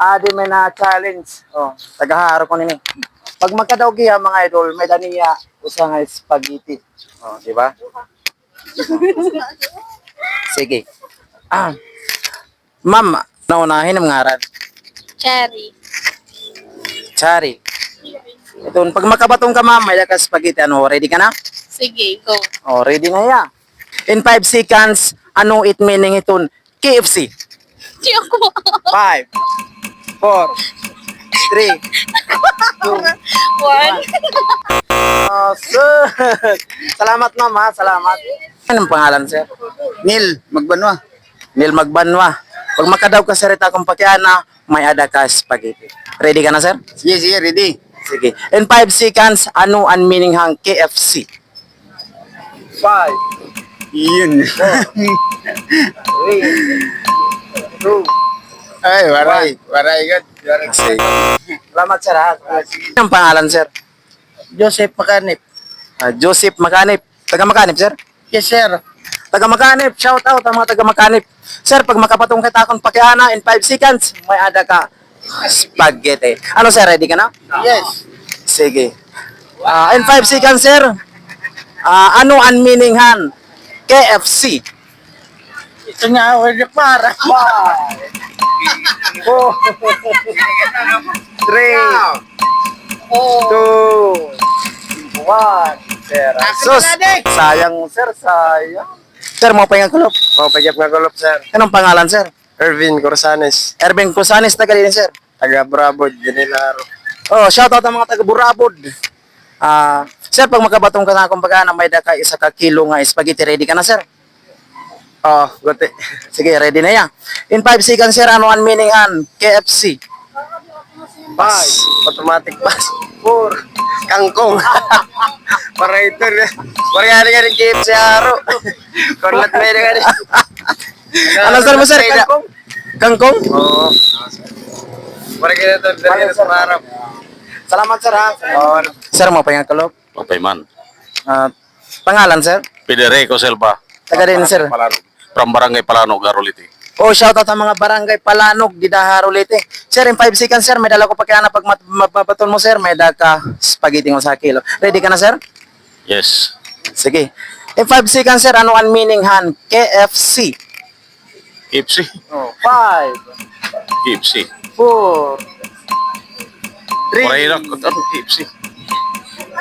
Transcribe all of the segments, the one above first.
Adi may na challenge. Oh, tagaharo ko nini. Pag magkadawgi ha, mga idol, may daniya usa nga spaghetti. Oh, di ba? Sige. Ah. Ma'am, naunahin ang ngaran. Cherry. Chari. Ito, pag makabatong ka ma'am, may ka spaghetti. Ano, ready ka na? Sige, go. Oh, ready na ya. In 5 seconds, ano it meaning iton? KFC. Di ako. 5, 4, 3, 2, One. sir. Salamat ma'am ha, salamat. Anong pangalan sir? Neil, magbanwa. Neil Magbanwa. Pag makadaw ka sir, ita kung pakiana, may ada ka spaghetti. Ready ka na sir? Sige, sige, ready. Sige. In 5 seconds, ano ang meaning hang KFC? 5, Yun. 3, 2, Ay, waray. Waray, good. Sige. Salamat sir ha. Anong pangalan sir? Joseph Makanip. Joseph Makanip. Taga Makanip sir? Yes, sir. Taga Makanip, shout out ang mga taga Makanip. Sir, pag makapatong kita akong pakiana in 5 seconds, may ada ka spaghetti. Ano sir, ready ka na? Yes. Sige. In 5 seconds sir, ano ang meaning han? KFC. Ito nga, wala para. 5, 4, 3, 2, 1. Sir, sus, sayang sir, sayang. Sir, mau pengen kulop. Mau pagyak nga kulop, sir. Anong pangalan sir? Ervin Corsanes. Ervin Cusanes, taga din sir. Taga Bravo, Janilaro. Oh, shout out ang mga taga Burabod. Sir, pag makabatong ka na akong pagkana, may daka isa ka kilo nga spaghetti. Ready ka na, sir? Oh, gote. Sige, ready na yan. In 5 seconds, sir, ano ang meaning han? KFC. 5. Automatic pass. 4. Kangkong. Para ito na. Para nga rin KFC haro. Korlat na rin. Ano, sir mo, sir? Kangkong? Kangkong? Oo. Para kita ito. Dali na sa harap. Salamat, sir, ha? Oo. Sir, mau pengen kulop. Papayman. Pangalan, sir? Federico Silva. Taga din, sir. From Barangay Palano, Garoliti. Oh, shout out ang mga barangay Palanog, Didaharo, Leyte. Sir, in 5 seconds, sir, may dala ko pagkana pag mababaton mo, sir, may daka spaghetti mo sa kilo. Ready ka na, sir? Yes. Sige. In 5 seconds, sir, ano ang meaning han? KFC. KFC. Oh, 5, KFC. 4, 3, Waray na. Ano KFC?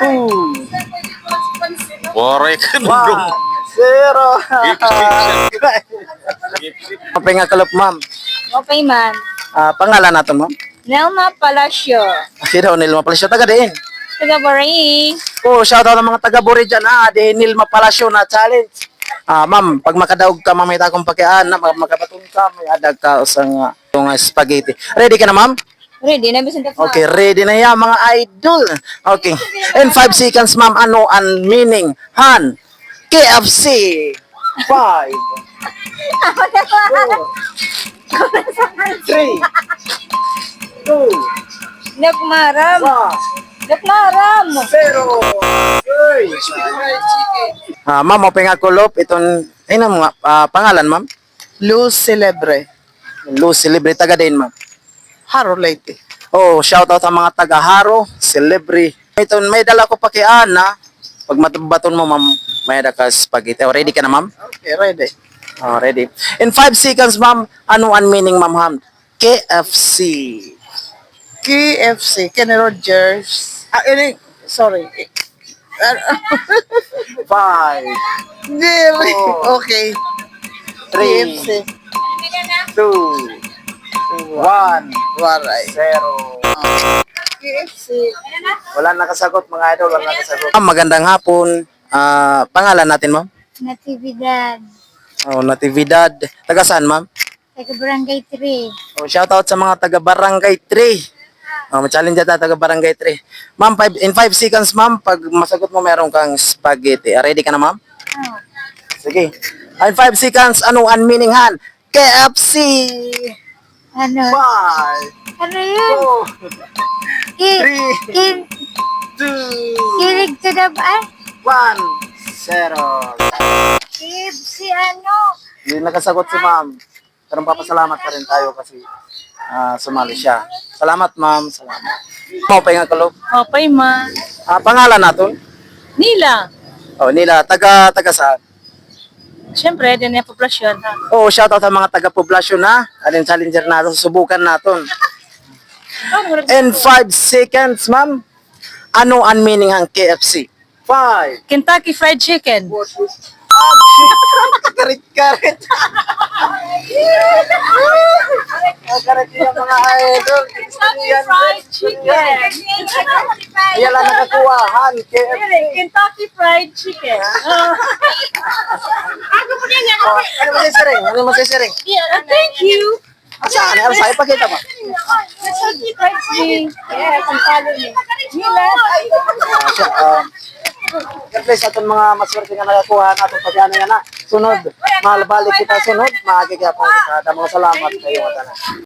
2, Waray ka 1, nandong. 0. KFC. Mapenga kalop, ma'am. Okay, man. Pangalan nato, ma'am? Nelma Palacio. Sino, Nilma Palacio, taga din. Taga Baray. Oh, shout out ang mga taga Buri dyan, di Nilma Palacio na challenge. Ma'am, pag makadaog ka, mamita akong pakiaan na, makapatong ka, may adag ka usang yung spaghetti. Ready ka na, ma'am? Ready na, bisan ka. Okay, ready na yan, mga idol. Okay. In 5 seconds, ma'am, ano ang meaning han? KFC. 5, 4, 3, 2, Nagmaram. 1, Nagmaram. 0. Ma'am, mo penga kulop itong mo nga pangalan, ma'am? Luz Celebre. Luz Celebre taga din, ma'am. Haro Leyte. Oh, shout out ang mga taga Haro, Celebre. Ito may dala ko pa kay Ana. Pag matubaton mo, ma'am, may dala ka spaghetti. Oh, ready ka na, ma'am? Okay, ready. Oh, ready. In 5 seconds, ma'am, ano ang meaning, ma'am, ham? KFC. KFC, Kenny Rogers. Sorry. 5, Hindi. Oh. Okay. 3, KFC. 2, 1, Waray. 0. KFC. Wala nakasagot, mga idol, wala nakasagot. Magandang hapon. Pangalan natin, ma'am? Natividad. Oh, Natividad. Taga saan, ma'am? Taga Barangay 3. Oh, shout out sa mga taga Barangay 3. Oh, ma-challenge ata taga Barangay 3. Ma'am, in 5 seconds, ma'am, pag masagot mo meron kang spaghetti. Ready ka na, ma'am? Oh. Sige. In 5 seconds, ano ang meaning han? KFC. Ano? 5, Ano yun? 4, Ki- 3, ki- 2, Kilig to the 1, 0. KFC ano? Hindi nakasagot si ma'am. Pero papasalamat pa rin tayo kasi sumali siya. Salamat, ma'am. Salamat. Mo pa nga kalog. Okay, ma. Pangalan naton? Nila. Oh, nila taga saan? Siyempre, din yung populasyon. Ha? Oh, shout out sa mga taga-poblasyon na. Alin challenger natin, subukan natin. In 5 seconds, ma'am. Ano ang meaning ng KFC? 5. Kentucky Fried Chicken. Karit-karit. Karit yung mga idol. Fried Chicken. Yan lang nakakuhaan. KFC. Kentucky Fried Chicken. Ano mo sisiring? Ano mo sisiring? Thank you. Saan? Ano sa'yo? Pakita mo. Kentucky Fried Chicken. Yes, ang talo niya. Nila. God bless atong mga maswerte nga nakakuha natong pagyan nga na. Sunod, mahal balik kita sunod, maagi ka po kita. Damang salamat kayo mga tanan.